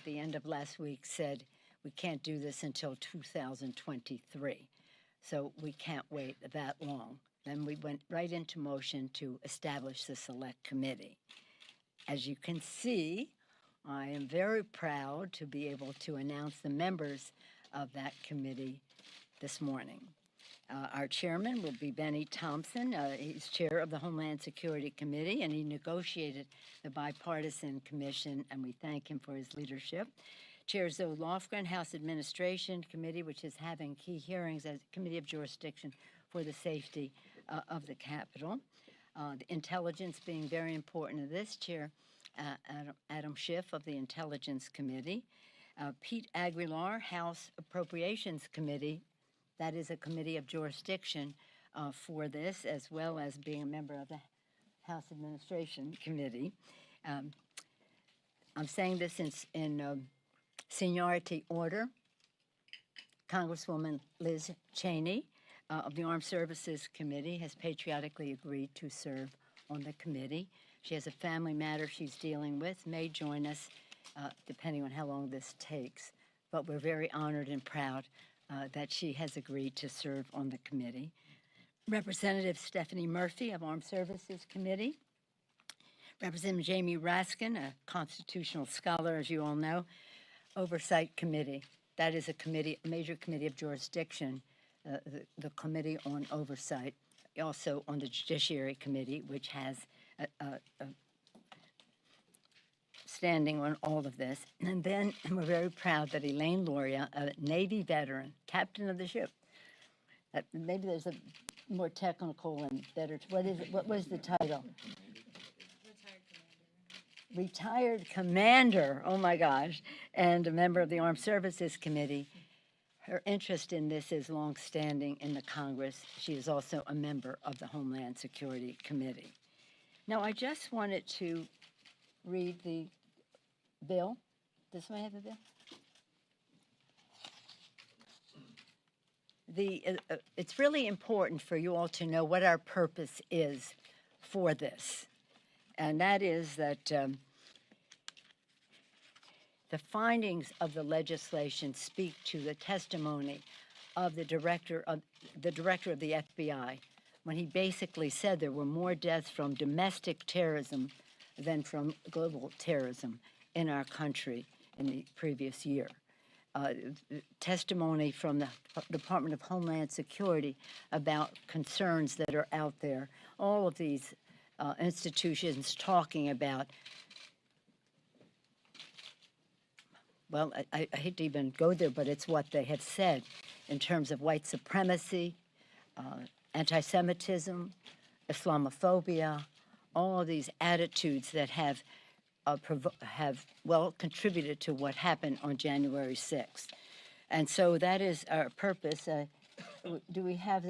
at the end of last week said we can't do this until 2023. So we can't wait that long. Then we went right into motion to establish the select committee. As you can see, I am very proud to be able to announce the members of that committee this morning. Our chairman will be Benny Thompson. He's chair of the Homeland Security Committee, and he negotiated the bipartisan commission, and we thank him for his leadership. Chair Zoe Lofgren, House Administration Committee, which is having key hearings as Committee of Jurisdiction for the safety of the Capitol. The intelligence being very important to this, Chair Adam Schiff of the Intelligence Committee. Pete Aguilar, House Appropriations Committee. That is a committee of jurisdiction for this, as well as being a member of the House Administration Committee. I'm saying this in seniority order. Congresswoman Liz Cheney of the Armed Services Committee has patriotically agreed to serve on the committee. She has a family matter she's dealing with, may join us depending on how long this takes, but we're very honored and proud that she has agreed to serve on the committee. Representative Stephanie Murphy of Armed Services Committee. Representative Jamie Raskin, a constitutional scholar, as you all know. Oversight Committee. That is a committee, a major committee of jurisdiction, the Committee on Oversight. Also on the Judiciary Committee, which has a standing on all of this. And then we're very proud that Elaine Loria, a Navy veteran, captain of the ship. Maybe there's a more technical and better, what is it? What was the title? Retired commander, oh my gosh, and a member of the Armed Services Committee. Her interest in this is longstanding in the Congress. She is also a member of the Homeland Security Committee. Now, I just wanted to read the bill. Does somebody have the bill? It's really important for you all to know what our purpose is for this. And that is that the findings of the legislation speak to the testimony of the director of the FBI, when he basically said there were more deaths from domestic terrorism than from global terrorism in our country in the previous year. Testimony from the Department of Homeland Security about concerns that are out there. All of these institutions talking about, well, I hate to even go there, but it's what they have said in terms of white supremacy, anti-Semitism, Islamophobia, all of these attitudes that have contributed to what happened on January 6th. And so that is our purpose. Do we have,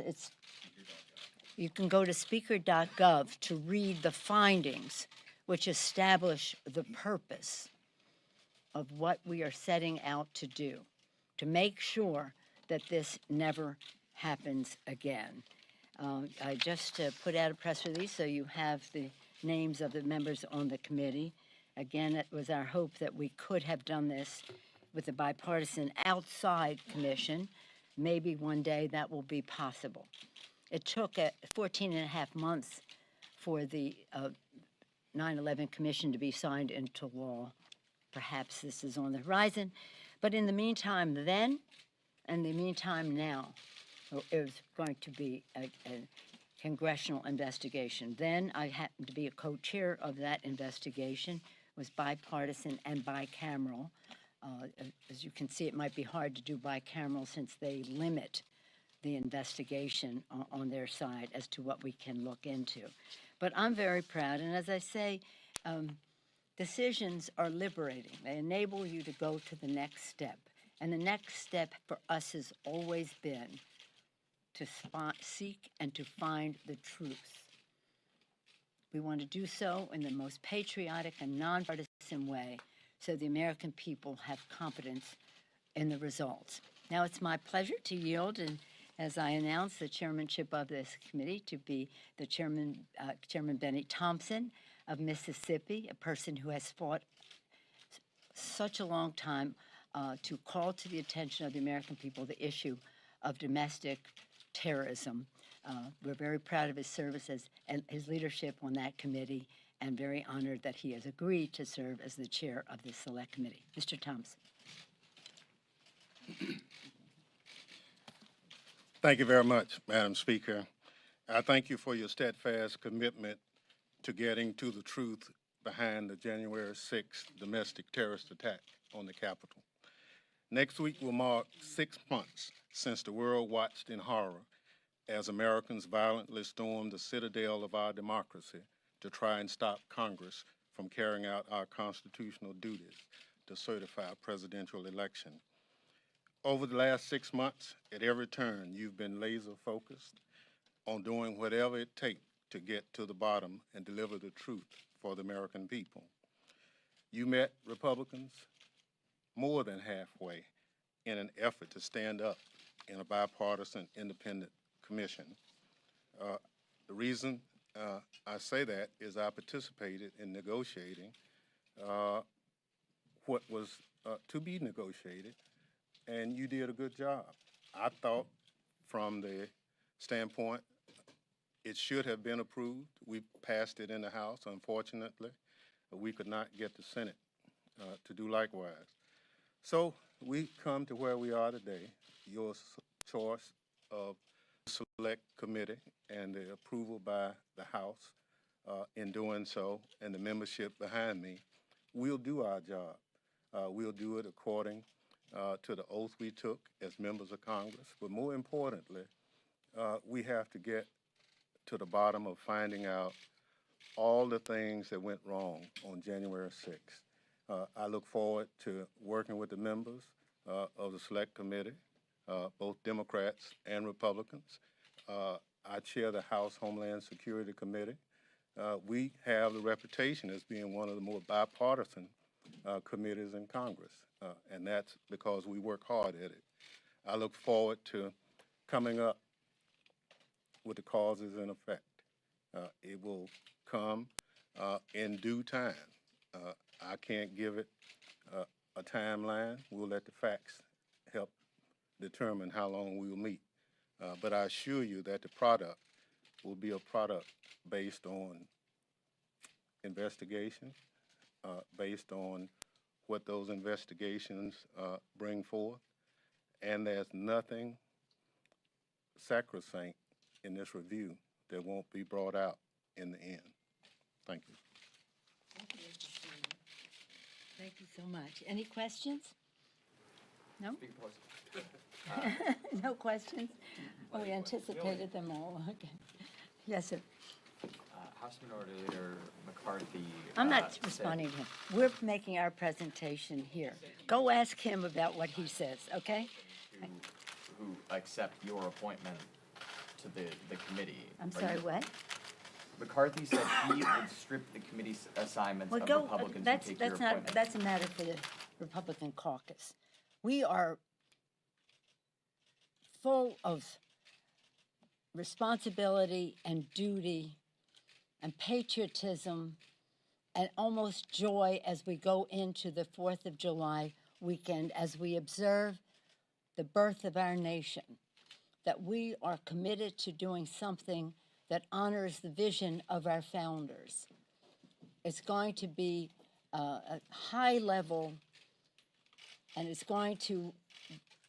you can go to speaker.gov to read the findings which establish the purpose of what we are setting out to do, to make sure that this never happens again. I just put out a press release so you have the names of the members on the committee. Again, it was our hope that we could have done this with a bipartisan outside commission. Maybe one day that will be possible. It took 14 and a half months for the 9/11 Commission to be signed into law. Perhaps this is on the horizon. But in the meantime then, and the meantime now, it was going to be a congressional investigation. Then I happened to be a co-chair of that investigation. It was bipartisan and bicameral. As you can see, it might be hard to do bicameral since they limit the investigation on their side as to what we can look into. But I'm very proud, and as I say, decisions are liberating. They enable you to go to the next step. And the next step for us has always been to seek and to find the truth. We want to do so in the most patriotic and nonpartisan way so the American people have confidence in the results. Now it's my pleasure to yield, and as I announce the chairmanship of this committee, to be the Chairman Benny Thompson of Mississippi, a person who has fought such a long time to call to the attention of the American people the issue of domestic terrorism. We're very proud of his services and his leadership on that committee, and very honored that he has agreed to serve as the chair of this select committee. Mr. Thompson. Thank you very much, Madam Speaker. I thank you for your steadfast commitment to getting to the truth behind the January 6th domestic terrorist attack on the Capitol. Next week will mark 6 months since the world watched in horror as Americans violently stormed the citadel of our democracy to try and stop Congress from carrying out our constitutional duties to certify a presidential election. Over the last 6 months, at every turn, you've been laser focused on doing whatever it takes to get to the bottom and deliver the truth for the American people. You met Republicans more than halfway in an effort to stand up in a bipartisan independent commission. The reason I say that is I participated in negotiating what was to be negotiated, and you did a good job. I thought from the standpoint it should have been approved. We passed it in the House. Unfortunately, we could not get the Senate to do likewise. So we come to where we are today, your choice of select committee and the approval by the House in doing so, and the membership behind me. We'll do our job. We'll do it according to the oath we took as members of Congress. But more importantly, we have to get to the bottom of finding out all the things that went wrong on January 6th. I look forward to working with the members of the Select Committee, both Democrats and Republicans. I chair the House Homeland Security Committee. We have the reputation as being one of the more bipartisan committees in Congress, and that's because we work hard at it. I look forward to coming up with the causes in effect. It will come in due time. I can't give it a timeline. We'll let the facts help determine how long we will meet. But I assure you that the product will be a product based on investigation, based on what those investigations bring forth, and there's nothing sacrosanct in this review that won't be brought out in the end. Thank you. Thank you, Mr. Chairman. Thank you so much. Any questions? No? No questions? Oh, we anticipated them all. Okay. Yes, sir. House Minority Leader McCarthy. I'm not responding to him. We're making our presentation here. Go ask him about what he says, okay? Who accept your appointment to the committee. I'm sorry, what? McCarthy said he would strip the committee's assignments Well, of go, Republicans who that's take your not, appointment. that's a matter for the Republican caucus. We are full of responsibility and duty and patriotism and almost joy as we go into the 4th of July weekend, as we observe the birth of our nation, that we are committed to doing something that honors the vision of our founders. It's going to be a high level, and it's going to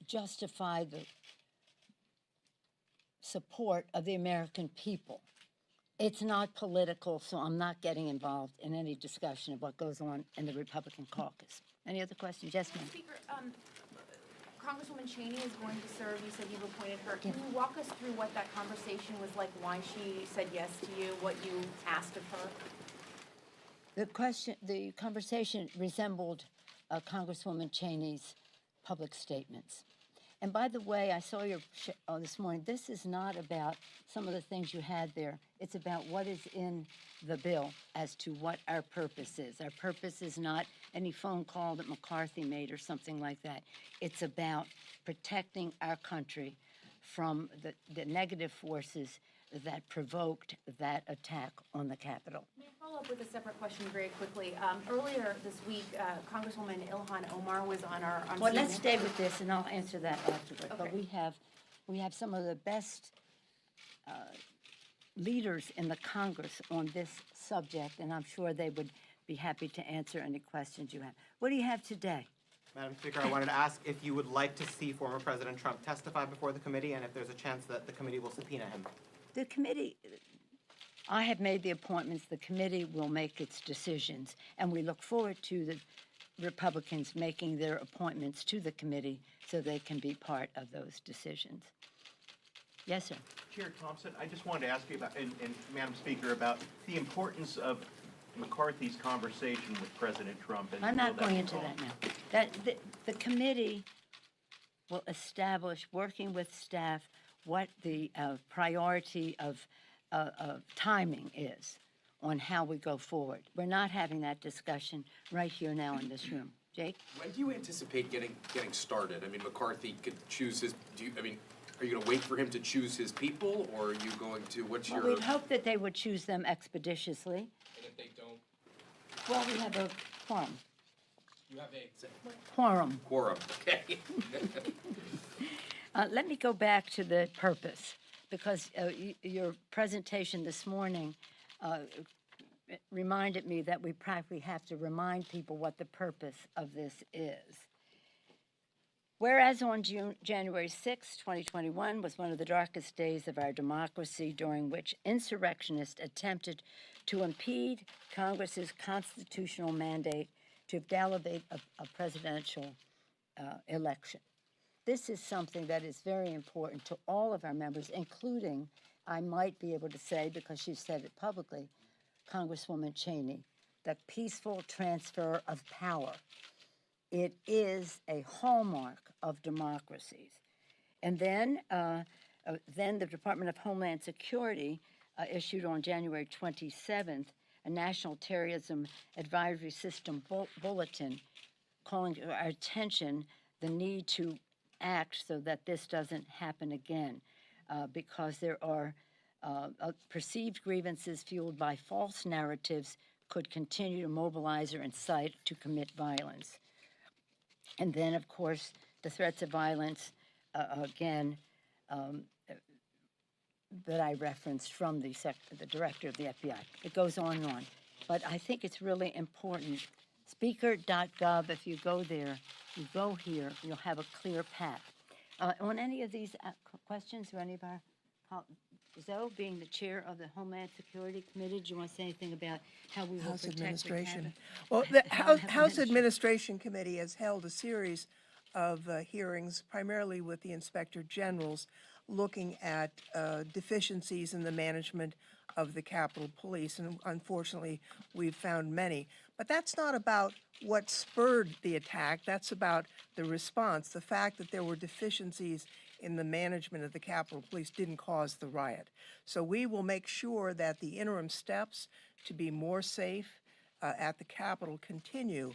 justify the support of the American people. It's not political, so I'm not getting involved in any discussion of what goes on in the Republican caucus. Any other questions? Yes, ma'am. Speaker, Congresswoman Cheney is going to serve. You said you've appointed her. Can you walk us through what that conversation was like, why she said yes to you, what you asked of her? The conversation resembled Congresswoman Cheney's public statements. And by the way, I saw your this morning. This is not about some of the things you had there. It's about what is in the bill as to what our purpose is. Our purpose is not any phone call that McCarthy made or something like that. It's about protecting our country from the negative forces that provoked that attack on the Capitol. May I follow up with a separate question very quickly? Earlier this week, Congresswoman Ilhan Omar was on our. On Well, let's CNN. stay with this, and I'll answer that afterward. But Okay. we have some of the best leaders in the Congress on this subject, and I'm sure they would be happy to answer any questions you have. What do you have today? Madam Speaker, I wanted to ask if you would like to see former President Trump testify before the committee, and if there's a chance that the committee will subpoena him. The committee, I have made the appointments. The committee will make its decisions, and we look forward to the Republicans making their appointments to the committee so they can be part of those decisions. Yes, sir. Chair Thompson, I just wanted to ask you about, and Madam Speaker, about the importance of McCarthy's conversation with President Trump. And I'm not will going be into called? that now. The committee will establish, working with staff, what the priority of timing is on how we go forward. We're not having that discussion right here now in this room. Jake? When do you anticipate getting started? I mean, McCarthy could choose his, are you gonna wait for him to choose his people, or are you going to, what's your? We'd hope that they would choose them expeditiously. And if they don't, Well, we have a quorum. you have a Quorum. quorum, okay? Let me go back to the purpose, because your presentation this morning reminded me that we practically have to remind people what the purpose of this is. Whereas on January 6, 2021 was one of the darkest days of our democracy, during which insurrectionists attempted to impede Congress's constitutional mandate to validate a presidential election. This is something that is very important to all of our members, including, I might be able to say, because she said it publicly, Congresswoman Cheney, the peaceful transfer of power. It is a hallmark of democracies. And then the Department of Homeland Security issued on January 27th a National Terrorism Advisory System bulletin calling to our attention the need to act so that this doesn't happen again, because there are perceived grievances fueled by false narratives could continue to mobilize or incite to commit violence. And then, of course, the threats of violence, again, that I referenced from the director of the FBI. It goes on and on. But I think it's really important. Speaker.gov, if you go there, you go here, you'll have a clear path. On any of these questions, or any of our, Zoe, being the chair of the Homeland Security Committee, do you want to say anything about how we will House protect the Administration. Capitol? Well, the House Administration. Administration Committee has held a series of hearings, primarily with the Inspector Generals, looking at deficiencies in the management of the Capitol Police, and unfortunately, we've found many. But that's not about what spurred the attack, that's about the response. The fact that there were deficiencies in the management of the Capitol Police didn't cause the riot. So we will make sure that the interim steps to be more safe at the Capitol continue,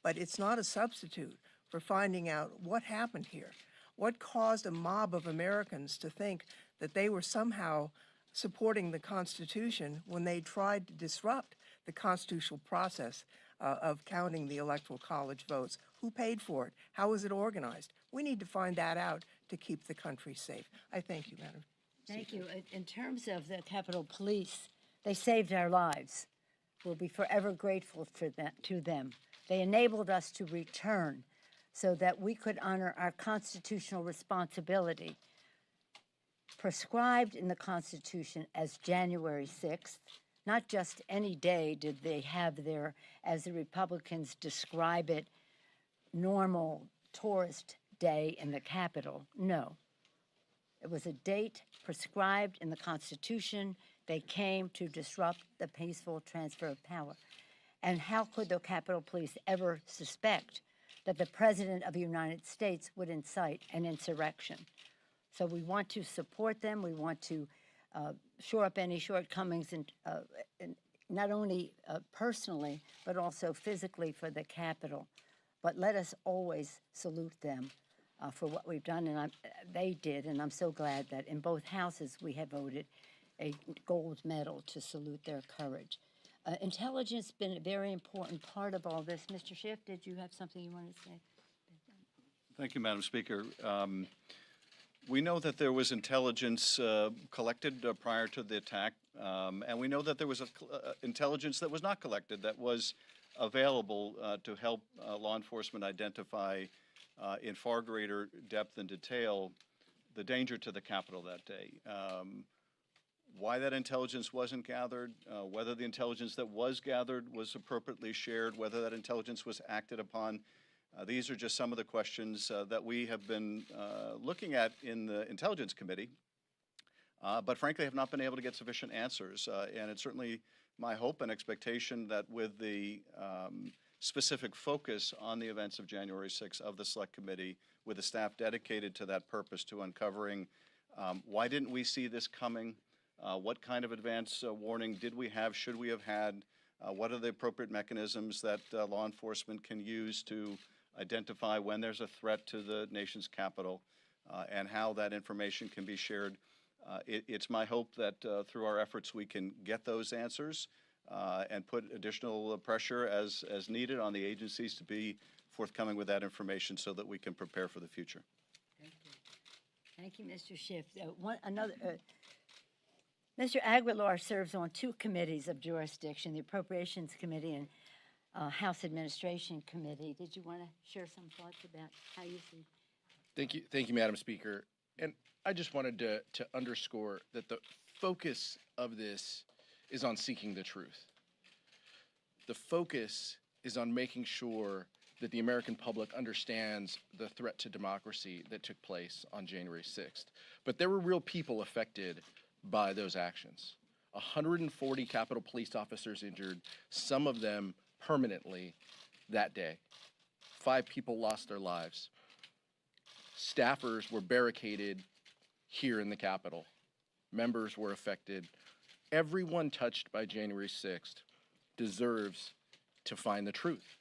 but it's not a substitute for finding out what happened here. What caused a mob of Americans to think that they were somehow supporting the Constitution when they tried to disrupt the constitutional process of counting the Electoral College votes? Who paid for it? How was it organized? We need to find that out to keep the country safe. I thank you, Madam. Thank you. In terms of the Capitol Police, they saved our lives. We'll be forever grateful for that, to them. They enabled us to return so that we could honor our constitutional responsibility prescribed in the Constitution as January 6th. Not just any day did they have there, as the Republicans describe it, normal tourist day in the Capitol. No. It was a date prescribed in the Constitution. They came to disrupt the peaceful transfer of power. And how could the Capitol Police ever suspect that the President of the United States would incite an insurrection? So we want to support them. We want to shore up any shortcomings, in not only personally, but also physically for the Capitol. But let us always salute them for what we've done, and they did, and I'm so glad that in both houses we have voted a gold medal to salute their courage. Intelligence has been a very important part of all this. Mr. Schiff, did you have something you wanted to say? Thank you, Madam Speaker. We know that there was intelligence collected prior to the attack, and we know that there was intelligence that was not collected, that was available to help law enforcement identify in far greater depth and detail the danger to the Capitol that day. Why that intelligence wasn't gathered, whether the intelligence that was gathered was appropriately shared, whether that intelligence was acted upon. These are just some of the questions that we have been looking at in the Intelligence Committee, but frankly have not been able to get sufficient answers. And it's certainly my hope and expectation that with the specific focus on the events of January 6th of the Select Committee, with the staff dedicated to that purpose, to uncovering why didn't we see this coming, what kind of advance warning did we have, should we have had, what are the appropriate mechanisms that law enforcement can use to identify when there's a threat to the nation's capital, and how that information can be shared. It's my hope that through our efforts we can get those answers and put additional pressure as needed on the agencies to be forthcoming with that information so that we can prepare for the future. Thank you, Mr. Schiff. Mr. Aguilar serves on two committees of jurisdiction, the Appropriations Committee and House Administration Committee. Did you want to share some thoughts about how you see? Thank you, Madam Speaker. And I just wanted to underscore that the focus of this is on seeking the truth. The focus is on making sure that the American public understands the threat to democracy that took place on January 6th. But there were real people affected by those actions. 140 Capitol Police officers injured, some of them permanently that day. 5 people lost their lives. Staffers were barricaded here in the Capitol. Members were affected. Everyone touched by January 6th deserves to find the truth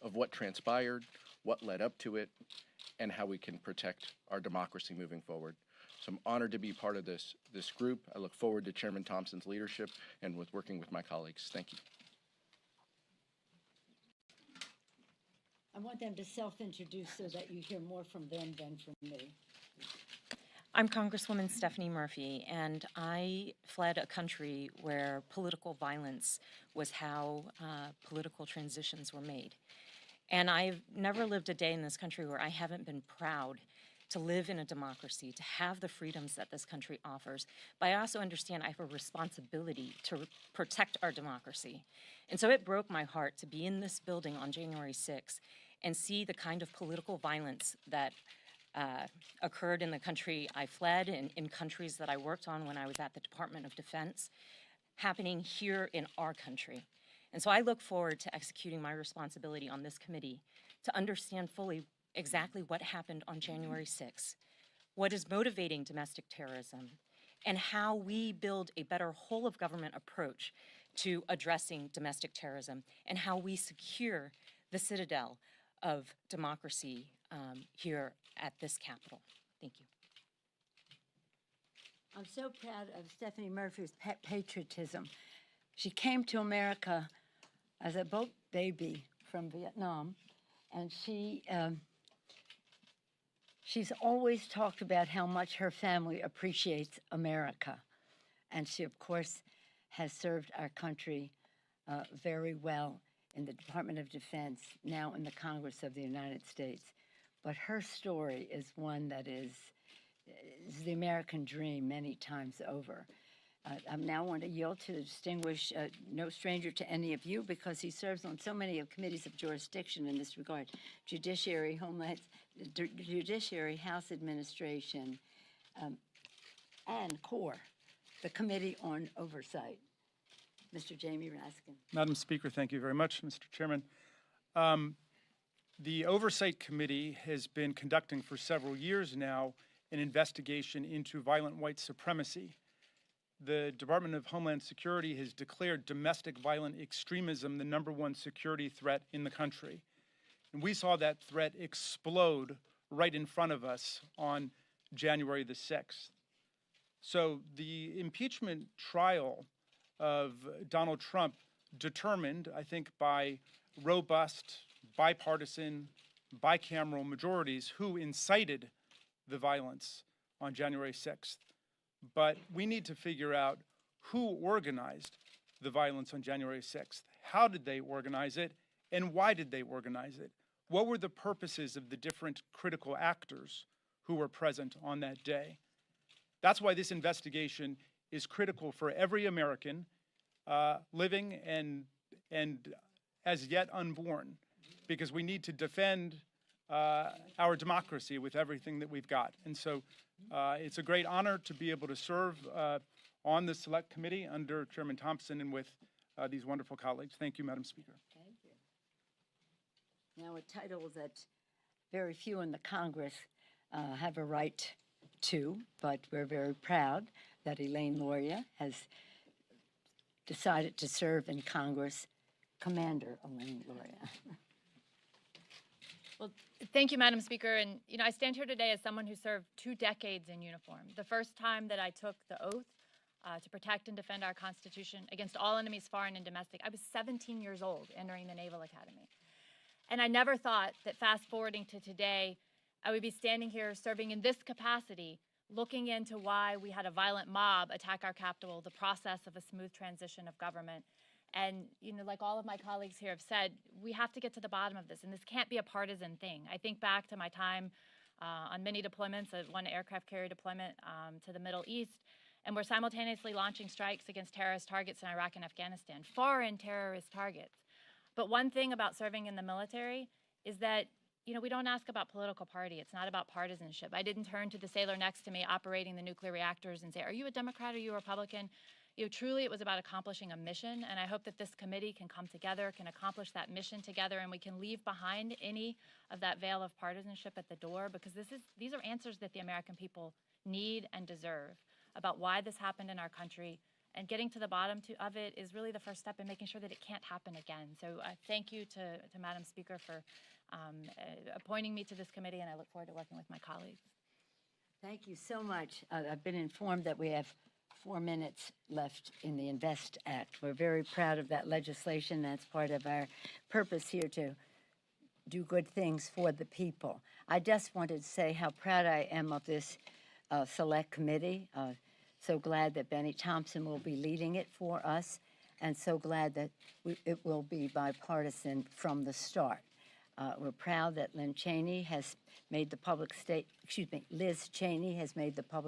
of what transpired, what led up to it, and how we can protect our democracy moving forward. So I'm honored to be part of this group. I look forward to Chairman Thompson's leadership and with working with my colleagues. Thank you. I want them to self-introduce so that you hear more from them than from me. I'm Congresswoman Stephanie Murphy, and I fled a country where political violence was how political transitions were made. And I've never lived a day in this country where I haven't been proud to live in a democracy, to have the freedoms that this country offers. But I also understand I have a responsibility to protect our democracy. And so it broke my heart to be in this building on January 6th and see the kind of political violence that occurred in the country I fled and in countries that I worked on when I was at the Department of Defense, happening here in our country. And so I look forward to executing my responsibility on this committee to understand fully exactly what happened on January 6th, what is motivating domestic terrorism, and how we build a better whole-of-government approach to addressing domestic terrorism, and how we secure the citadel of democracy here at this Capitol. Thank you. I'm so proud of Stephanie Murphy's patriotism. She came to America as a boat baby from Vietnam, and she's always talked about how much her family appreciates America. And she, of course, has served our country very well in the Department of Defense, now in the Congress of the United States. But her story is one that is the American dream many times over. I now want to yield to the distinguished, no stranger to any of you, because he serves on so many of committees of jurisdiction in this regard: Judiciary, Homeland, Judiciary, House Administration, and CORE, the Committee on Oversight. Mr. Jamie Raskin. Madam Speaker, thank you very much, Mr. Chairman. The Oversight Committee has been conducting for several years now an investigation into violent white supremacy. The Department of Homeland Security has declared domestic violent extremism the #1 security threat in the country. And we saw that threat explode right in front of us on January the 6th. So the impeachment trial of Donald Trump determined, I think, by robust, bipartisan, bicameral majorities who incited the violence on January 6th. But we need to figure out who organized the violence on January 6th. How did they organize it, and why did they organize it? What were the purposes of the different critical actors who were present on that day? That's why this investigation is critical for every American living and as yet unborn, because we need to defend our democracy with everything that we've got. And so it's a great honor to be able to serve on the Select Committee under Chairman Thompson and with these wonderful colleagues. Thank you, Madam Speaker. Thank you. Now, a title that very few in the Congress have a right to, but we're very proud that Elaine Loria has decided to serve in Congress. Commander Elaine Loria. Well, thank you, Madam Speaker. And, you know, I stand here today as someone who served 2 decades in uniform. The first time that I took the oath to protect and defend our Constitution against all enemies, foreign and domestic, I was 17 years old entering the Naval Academy. And I never thought that fast forwarding to today, I would be standing here serving in this capacity, looking into why we had a violent mob attack our Capitol, the process of a smooth transition of government. And, you know, like all of my colleagues here have said, we have to get to the bottom of this, and this can't be a partisan thing. I think back to my time on many deployments, one aircraft carrier deployment to the Middle East, and we're simultaneously launching strikes against terrorist targets in Iraq and Afghanistan, foreign terrorist targets. But one thing about serving in the military is that, you know, we don't ask about political party. It's not about partisanship. I didn't turn to the sailor next to me operating the nuclear reactors and say, are you a Democrat, are you a Republican? You know, truly it was about accomplishing a mission, and I hope that this committee can come together, can accomplish that mission together, and we can leave behind any of that veil of partisanship at the door, because these are answers that the American people need and deserve about why this happened in our country, and getting to the bottom of it is really the first step in making sure that it can't happen again. So thank you to Madam Speaker for appointing me to this committee, and I look forward to working with my colleagues. Thank you so much. I've been informed that we have 4 minutes left in the INVEST Act. We're very proud of that legislation. That's part of our purpose here, to do good things for the people. I just wanted to say how proud I am of this select committee. So glad that Benny Thompson will be leading it for us, and so glad that it will be bipartisan from the start. We're proud that Liz Cheney has made the public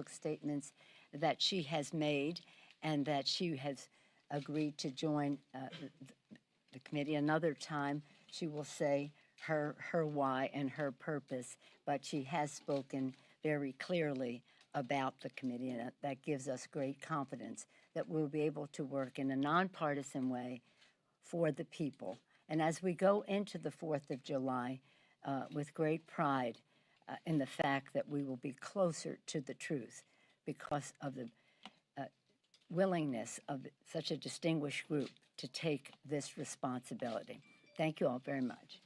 statements that she has made, and that she has agreed to join the committee. Another time, she will say her why and her purpose, but she has spoken very clearly about the committee, and that gives us great confidence that we'll be able to work in a nonpartisan way for the people. And as we go into the 4th of July with great pride in the fact that we will be closer to the truth because of the willingness of such a distinguished group to take this responsibility. Thank you all very much.